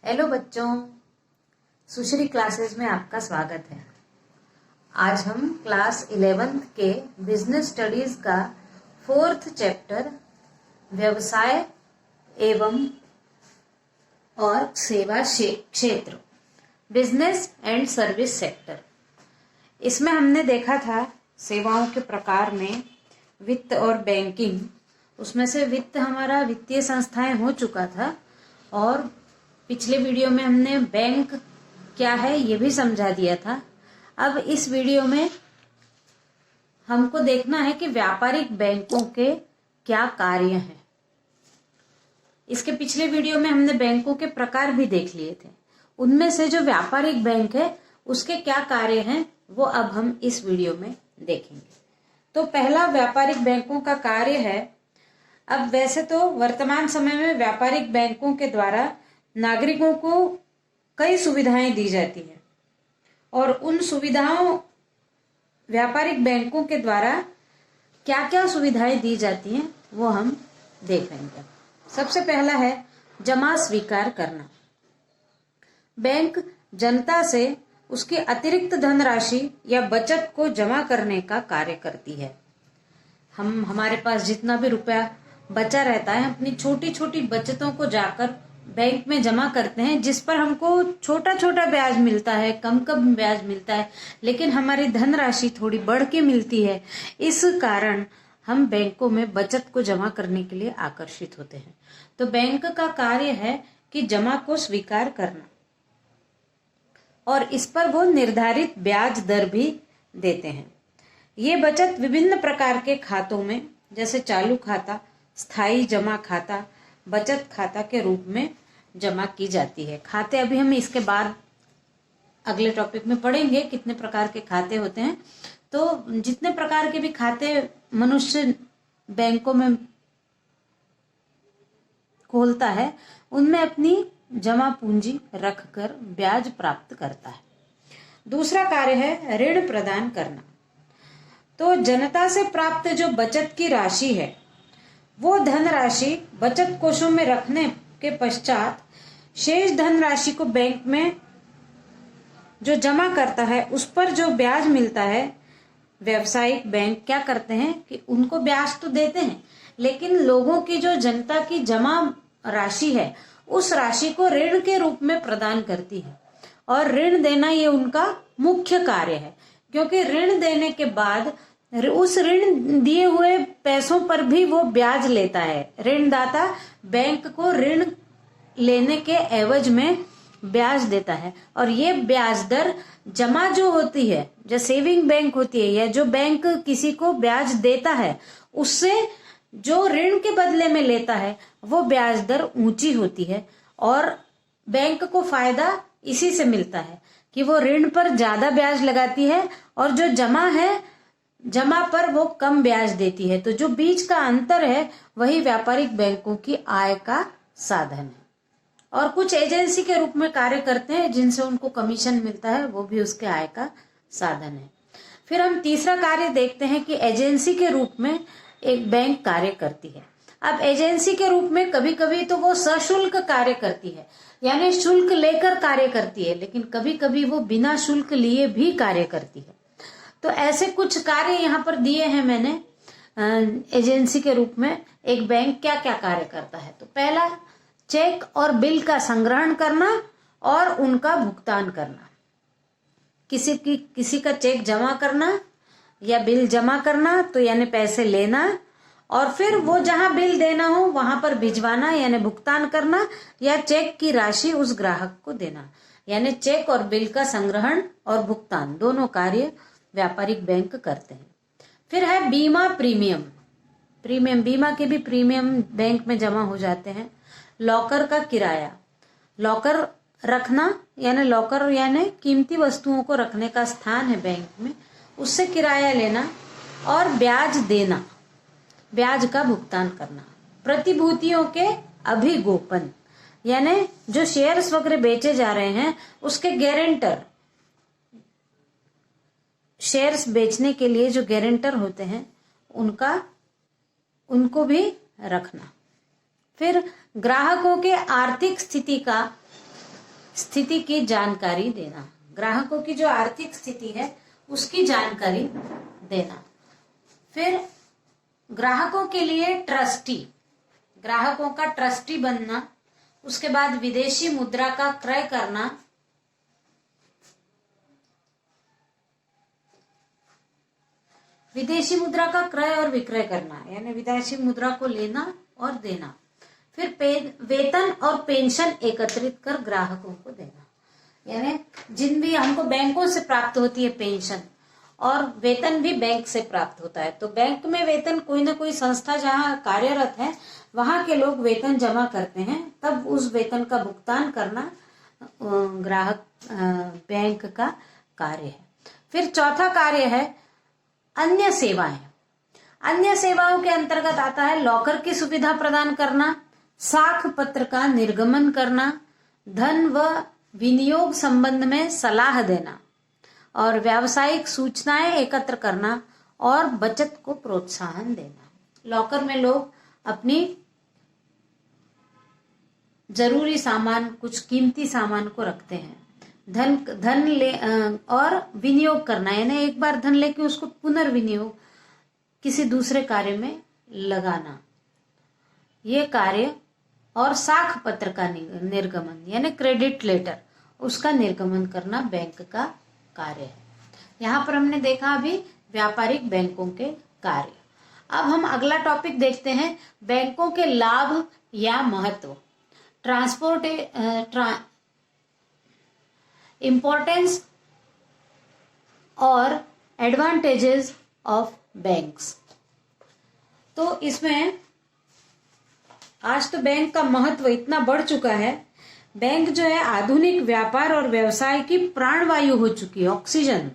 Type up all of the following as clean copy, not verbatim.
Hello बच्चों, सुश्री classes में आपका स्वागत है। आज हम क्लास 11th के बिजनेस स्टडीज का 4th चैप्टर व्यवसाय एवं और सेवा क्षेत्र, बिजनेस एंड सर्विस सेक्टर, इसमें हमने देखा था सेवाओं के प्रकार में वित्त और बैंकिंग। उसमें से वित्त हमारा वित्तीय संस्थाएं हो चुका था और पिछले वीडियो में हमने बैंक क्या है ये भी समझा दिया था। अब इस वीडियो में हमको देखना है कि व्यापारिक बैंकों के क्या कार्य हैं। इसके पिछले वीडियो में हमने बैंकों के प्रकार भी देख लिए थे। उनमें से जो व्यापारिक बैंक है उसके क्या कार्य हैं वो अब हम इस वीडियो में देखेंगे। तो पहला व्यापारिक बैंकों का कार्य है। अब वैसे तो वर्तमान समय में व्यापारिक बैंकों के द्वारा नागरिकों को कई सुविधाएं दी जाती हैं और उन सुविधाओं व्यापारिक बैंकों के द्वारा क्या क्या सुविधाएं दी जाती हैं वो हम देख लेंगे। सबसे पहला है जमा स्वीकार करना। बैंक जनता से उसकी अतिरिक्त धनराशि या बचत को जमा करने का कार्य करती है। हमारे पास जितना भी रुपया बचा रहता है अपनी छोटी छोटी बचतों को जाकर बैंक में जमा करते हैं, जिस पर हमको छोटा छोटा ब्याज मिलता है, कम कम ब्याज मिलता है, लेकिन हमारी धनराशि थोड़ी बढ़ के मिलती है। इस कारण हम बैंकों में बचत को जमा करने के लिए आकर्षित होते हैं। तो बैंक का कार्य है कि जमा को स्वीकार करना और इस पर वो निर्धारित ब्याज दर भी देते हैं। ये बचत विभिन्न प्रकार के खातों में, जैसे चालू खाता, स्थायी जमा खाता, बचत खाता के रूप में जमा की जाती है। खाते अभी हम इसके बाद अगले टॉपिक में पढ़ेंगे कितने प्रकार के खाते होते हैं। तो जितने प्रकार के भी खाते मनुष्य बैंकों में खोलता है उनमें अपनी जमा पूंजी रखकर ब्याज प्राप्त करता है। दूसरा कार्य है ऋण प्रदान करना। तो जनता से प्राप्त जो बचत की राशि है वो धनराशि बचत कोषों में रखने के पश्चात शेष धनराशि को बैंक में जो जमा करता है उस पर जो ब्याज मिलता है, व्यावसायिक बैंक क्या करते हैं कि उनको ब्याज तो देते हैं, लेकिन लोगों की जो जनता की जमा राशि है उस राशि को ऋण के रूप में प्रदान करती है। और ऋण देना ये उनका मुख्य कार्य है, क्योंकि ऋण देने के बाद उस ऋण दिए हुए पैसों पर भी वो ब्याज लेता है। ऋणदाता बैंक को ऋण लेने के एवज में ब्याज देता है और ये ब्याज दर जमा जो होती है, जो सेविंग बैंक होती है या जो बैंक किसी को ब्याज देता है उससे जो ऋण के बदले में लेता है वो ब्याज दर ऊंची होती है और बैंक को फायदा इसी से मिलता है कि वो ऋण पर ज्यादा ब्याज लगाती है और जो जमा पर वो कम ब्याज देती है। तो जो बीच का अंतर है वही व्यापारिक बैंकों की आय का साधन है। और कुछ एजेंसी के रूप में कार्य करते हैं जिनसे उनको कमीशन मिलता है, वो भी उसके आय का साधन है। फिर हम तीसरा कार्य देखते हैं कि एजेंसी के रूप में एक बैंक कार्य करती है। अब एजेंसी के रूप में कभी कभी तो वो सशुल्क कार्य करती है, यानी शुल्क लेकर कार्य करती है, लेकिन कभी कभी वो बिना शुल्क लिए भी कार्य करती है। तो ऐसे कुछ कार्य यहाँ पर दिए हैं मैंने एजेंसी के रूप में एक बैंक क्या क्या कार्य करता है। तो पहला, चेक और बिल का संग्रहण करना और उनका भुगतान करना। किसी का चेक जमा करना या बिल जमा करना, तो यानी पैसे लेना, और फिर वो जहां बिल देना हो वहां पर भिजवाना यानी भुगतान करना, या चेक की राशि उस ग्राहक को देना, यानी चेक और बिल का संग्रहण और भुगतान दोनों कार्य व्यापारिक बैंक करते हैं। फिर है बीमा प्रीमियम। बीमा के भी प्रीमियम बैंक में जमा हो जाते हैं। लॉकर का किराया, लॉकर रखना यानी कीमती वस्तुओं को रखने का स्थान है बैंक में, उससे किराया लेना और ब्याज देना, ब्याज का भुगतान करना। प्रतिभूतियों के अभिगोपन, यानी जो शेयर्स वगैरह बेचे जा रहे हैं उसके गारंटर, शेयर्स बेचने के लिए जो गारंटर होते हैं उनको भी रखना। फिर ग्राहकों के आर्थिक स्थिति का स्थिति की जानकारी देना, ग्राहकों की जो आर्थिक स्थिति है उसकी जानकारी देना। फिर ग्राहकों के लिए ट्रस्टी, ग्राहकों का ट्रस्टी बनना। उसके बाद विदेशी मुद्रा का क्रय करना, विदेशी मुद्रा का क्रय और विक्रय करना, यानी विदेशी मुद्रा को लेना और देना। फिर वेतन और पेंशन एकत्रित कर ग्राहकों को देना, यानी जिन भी हमको बैंकों से प्राप्त होती है पेंशन, और वेतन भी बैंक से प्राप्त होता है। तो बैंक में वेतन कोई ना कोई संस्था जहाँ कार्यरत है वहां के लोग वेतन जमा करते हैं, तब उस वेतन का भुगतान करना ग्राहक बैंक का कार्य है। फिर चौथा कार्य है अन्य सेवाएं। अन्य सेवाओं के अंतर्गत आता है लॉकर की सुविधा प्रदान करना, साख पत्र का निर्गमन करना, धन व विनियोग संबंध में सलाह देना, और व्यावसायिक सूचनाएं एकत्र करना और बचत को प्रोत्साहन देना। लॉकर में लोग अपनी जरूरी सामान, कुछ कीमती सामान को रखते हैं। धन ले और विनियोग करना, यानी एक बार धन लेके उसको पुनर्विनियोग किसी दूसरे कार्य में लगाना, ये कार्य। और साख पत्र का निर्गमन, यानी क्रेडिट लेटर, उसका निर्गमन करना बैंक का कार्य है। यहाँ पर हमने देखा अभी व्यापारिक बैंकों के कार्य। अब हम अगला टॉपिक देखते हैं, बैंकों के लाभ या महत्व। इम्पोर्टेंस और एडवांटेजेस ऑफ बैंक्स। तो इसमें आज तो बैंक का महत्व इतना बढ़ चुका है, बैंक जो है आधुनिक व्यापार और व्यवसाय की प्राणवायु हो चुकी है, ऑक्सीजन।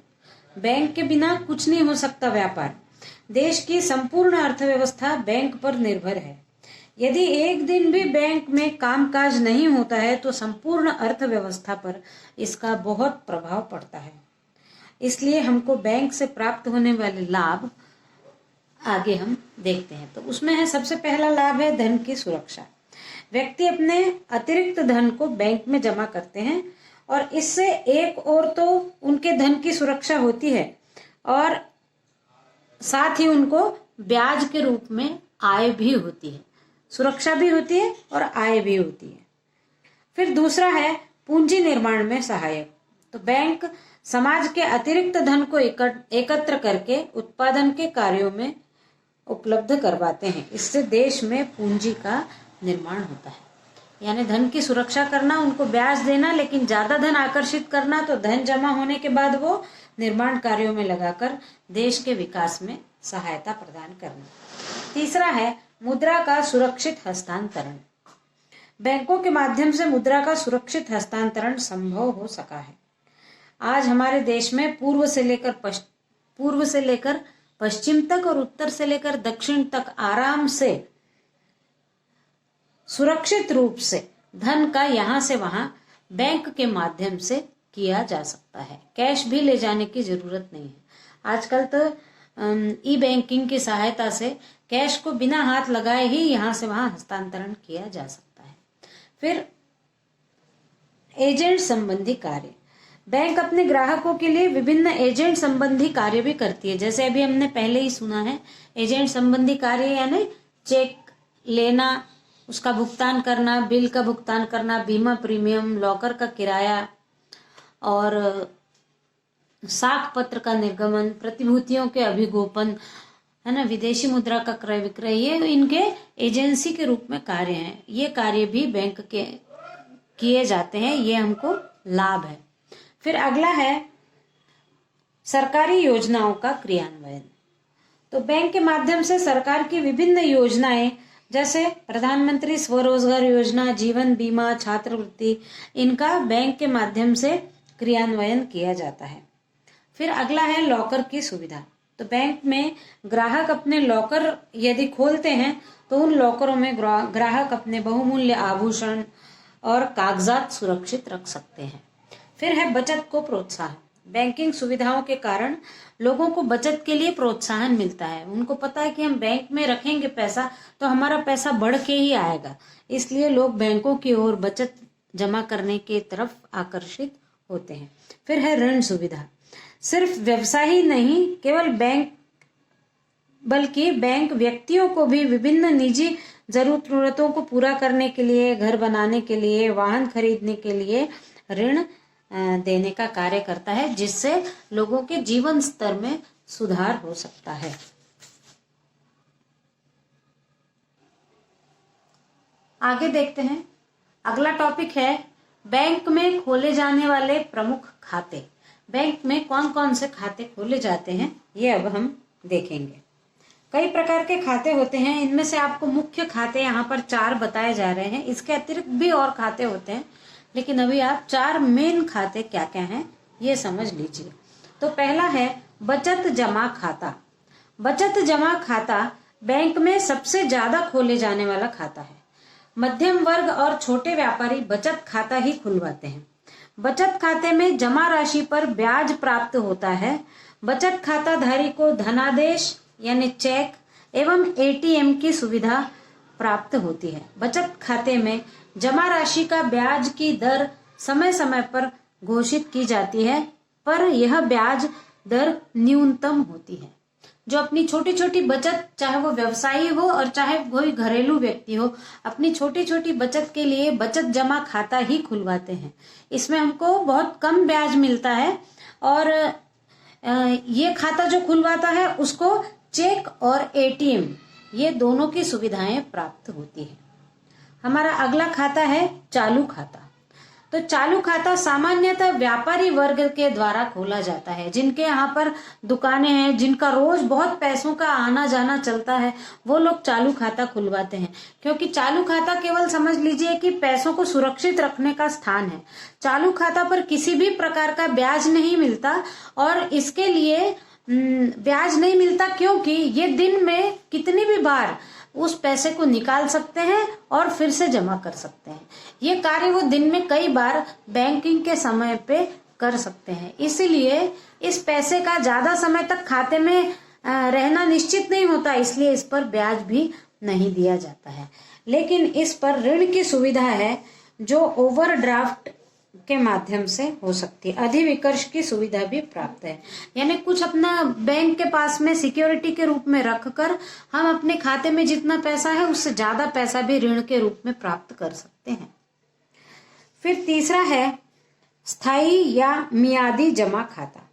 बैंक के बिना कुछ नहीं हो सकता व्यापार। देश की संपूर्ण अर्थव्यवस्था बैंक पर निर्भर है। यदि एक दिन भी बैंक में कामकाज नहीं होता है तो संपूर्ण अर्थव्यवस्था पर इसका बहुत प्रभाव पड़ता है। इसलिए हमको बैंक से प्राप्त होने वाले लाभ आगे हम देखते हैं। तो उसमें है, सबसे पहला लाभ है धन की सुरक्षा। व्यक्ति अपने अतिरिक्त धन को बैंक में जमा करते हैं और इससे एक और तो उनके धन की सुरक्षा होती है और साथ ही उनको ब्याज के रूप में आय भी होती है। सुरक्षा भी होती है और आय भी होती है। फिर दूसरा है पूंजी निर्माण में सहायक। तो बैंक समाज के अतिरिक्त धन को एकत्र करके उत्पादन के कार्यों में उपलब्ध करवाते हैं। इससे देश में पूंजी का निर्माण होता है, यानी धन की सुरक्षा करना, उनको ब्याज देना, लेकिन ज्यादा धन आकर्षित करना, तो धन जमा होने के बाद वो निर्माण कार्यों में लगाकर देश के विकास में सहायता प्रदान करना। तीसरा है मुद्रा का सुरक्षित हस्तांतरण। बैंकों के माध्यम से मुद्रा का सुरक्षित हस्तांतरण संभव हो सका है। आज हमारे देश में पूर्व से लेकर पश्चिम तक और उत्तर से लेकर दक्षिण तक आराम से सुरक्षित रूप से धन का यहाँ से वहां बैंक के माध्यम से किया जा सकता है। कैश भी ले जाने की जरूरत नहीं है। आजकल तो ई बैंकिंग की सहायता से कैश को बिना हाथ लगाए ही यहाँ से वहां हस्तांतरण किया जा सकता है। फिर एजेंट संबंधी कार्य। बैंक अपने ग्राहकों के लिए विभिन्न एजेंट संबंधी कार्य भी करती है। जैसे अभी हमने पहले ही सुना है, एजेंट संबंधी कार्य यानी चेक लेना, उसका भुगतान करना, बिल का भुगतान करना, बीमा प्रीमियम, लॉकर का किराया और साख पत्र का निर्गमन, प्रतिभूतियों के अभिगोपन, है ना, विदेशी मुद्रा का क्रय विक्रय, ये इनके एजेंसी के रूप में कार्य हैं। ये कार्य भी बैंक के किए जाते हैं, ये हमको लाभ है। फिर अगला है सरकारी योजनाओं का क्रियान्वयन। तो बैंक के माध्यम से सरकार की विभिन्न योजनाएं, जैसे प्रधानमंत्री स्वरोजगार योजना, जीवन बीमा, छात्रवृत्ति, इनका बैंक के माध्यम से क्रियान्वयन किया जाता है। फिर अगला है लॉकर की सुविधा। तो बैंक में ग्राहक अपने लॉकर यदि खोलते हैं तो उन लॉकरों में ग्राहक अपने बहुमूल्य आभूषण और कागजात सुरक्षित रख सकते हैं। फिर है बचत को प्रोत्साहन। बैंकिंग सुविधाओं के कारण लोगों को बचत के लिए प्रोत्साहन मिलता है। उनको पता है कि हम बैंक में रखेंगे पैसा तो हमारा पैसा बढ़ के ही आएगा, इसलिए लोग बैंकों की ओर बचत जमा करने की तरफ आकर्षित होते हैं। फिर है ऋण सुविधा। सिर्फ व्यवसाय ही नहीं, केवल बैंक बल्कि बैंक व्यक्तियों को भी विभिन्न निजी जरूरतों को पूरा करने के लिए, घर बनाने के लिए, वाहन खरीदने के लिए ऋण देने का कार्य करता है, जिससे लोगों के जीवन स्तर में सुधार हो सकता है। आगे देखते हैं। अगला टॉपिक है बैंक में खोले जाने वाले प्रमुख खाते। बैंक में कौन कौन से खाते खोले जाते हैं, ये अब हम देखेंगे। कई प्रकार के खाते होते हैं, इनमें से आपको मुख्य खाते यहाँ पर 4 बताए जा रहे हैं। इसके अतिरिक्त भी और खाते होते हैं, लेकिन अभी आप 4 मेन खाते क्या क्या हैं ये समझ लीजिए। तो पहला है बचत जमा खाता। बचत जमा खाता बैंक में सबसे ज्यादा खोले जाने वाला खाता है। मध्यम वर्ग और छोटे व्यापारी बचत खाता ही खुलवाते हैं। बचत खाते में जमा राशि पर ब्याज प्राप्त होता है। बचत खाता धारी को धनादेश यानी चेक एवं एटीएम की सुविधा प्राप्त होती है। बचत खाते में जमा राशि का ब्याज की दर समय समय पर घोषित की जाती है, पर यह ब्याज दर न्यूनतम होती है। जो अपनी छोटी छोटी बचत, चाहे वो व्यवसायी हो और चाहे कोई घरेलू व्यक्ति हो, अपनी छोटी छोटी बचत के लिए बचत जमा खाता ही खुलवाते हैं। इसमें हमको बहुत कम ब्याज मिलता है और ये खाता जो खुलवाता है उसको चेक और एटीएम ये दोनों की सुविधाएं प्राप्त होती है। हमारा अगला खाता है चालू खाता। तो चालू खाता सामान्यतः व्यापारी वर्ग के द्वारा खोला जाता है। जिनके यहाँ पर दुकानें हैं, जिनका रोज बहुत पैसों का आना जाना चलता है, वो लोग चालू खाता खुलवाते हैं। क्योंकि चालू खाता केवल समझ लीजिए कि पैसों को सुरक्षित रखने का स्थान है। चालू खाता पर किसी भी प्रकार का ब्याज नहीं मिलता और इसके लिए ब्याज नहीं मिलता क्योंकि ये दिन में कितनी भी बार उस पैसे को निकाल सकते हैं और फिर से जमा कर सकते हैं। ये कार्य वो दिन में कई बार बैंकिंग के समय पे कर सकते हैं। इसीलिए इस पैसे का ज्यादा समय तक खाते में रहना निश्चित नहीं होता, इसलिए इस पर ब्याज भी नहीं दिया जाता है। लेकिन इस पर ऋण की सुविधा है जो ओवरड्राफ्ट के माध्यम से हो सकती है। अधिविकर्ष की सुविधा भी प्राप्त है, यानी कुछ अपना बैंक के पास में सिक्योरिटी के रूप में रखकर हम अपने खाते में जितना पैसा है उससे ज्यादा पैसा भी ऋण के रूप में प्राप्त कर सकते हैं। फिर तीसरा है स्थायी या मियादी जमा खाता।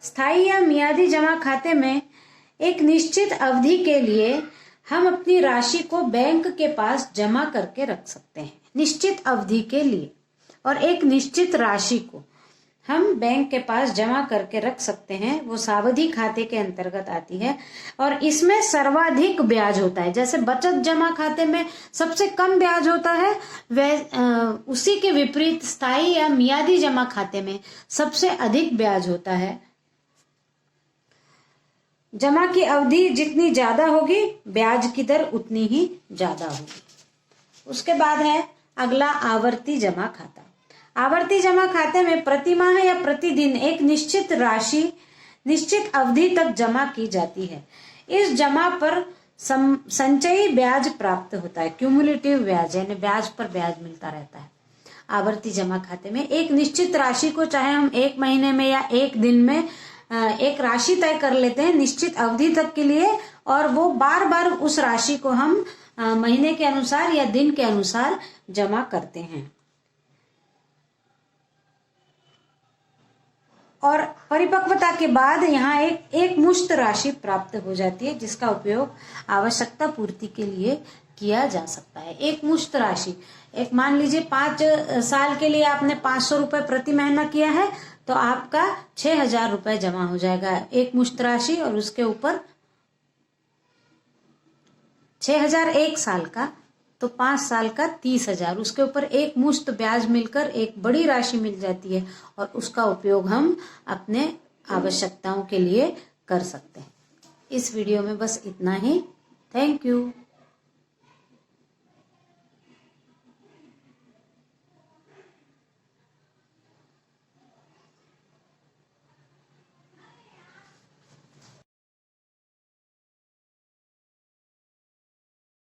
स्थायी या मियादी जमा खाते में एक निश्चित अवधि के लिए हम अपनी राशि को बैंक के पास जमा करके रख सकते हैं। निश्चित अवधि के लिए और एक निश्चित राशि को हम बैंक के पास जमा करके रख सकते हैं, वो सावधि खाते के अंतर्गत आती है और इसमें सर्वाधिक ब्याज होता है। जैसे बचत जमा खाते में सबसे कम ब्याज होता है, उसी के विपरीत स्थायी या मियादी जमा खाते में सबसे अधिक ब्याज होता है। जमा की अवधि जितनी ज्यादा होगी, ब्याज की दर उतनी ही ज्यादा होगी। उसके बाद है अगला आवर्ती जमा खाता। आवर्ती जमा खाते में प्रतिमाह या प्रतिदिन एक निश्चित राशि निश्चित अवधि तक जमा की जाती है। इस जमा पर संचयी ब्याज प्राप्त होता है। क्यूमुलेटिव ब्याज यानी ब्याज पर ब्याज मिलता रहता है। आवर्ती जमा खाते में एक निश्चित राशि को चाहे हम 1 महीने में या 1 दिन में एक राशि तय कर लेते हैं निश्चित अवधि तक के लिए, और वो बार बार उस राशि को हम महीने के अनुसार या दिन के अनुसार जमा करते हैं। और परिपक्वता के बाद यहाँ एक मुश्त राशि प्राप्त हो जाती है जिसका उपयोग आवश्यकता पूर्ति के लिए किया जा सकता है। एक मुश्त राशि, एक मान लीजिए 5 साल के लिए आपने 500 रुपए प्रति महीना किया है तो आपका 6000 रुपए जमा हो जाएगा एक मुश्त राशि, और उसके ऊपर 6000 1 साल का, तो 5 साल का 30,000, उसके ऊपर एक मुश्त ब्याज मिलकर एक बड़ी राशि मिल जाती है और उसका उपयोग हम अपने आवश्यकताओं के लिए कर सकते हैं। इस वीडियो में बस इतना ही। Thank you.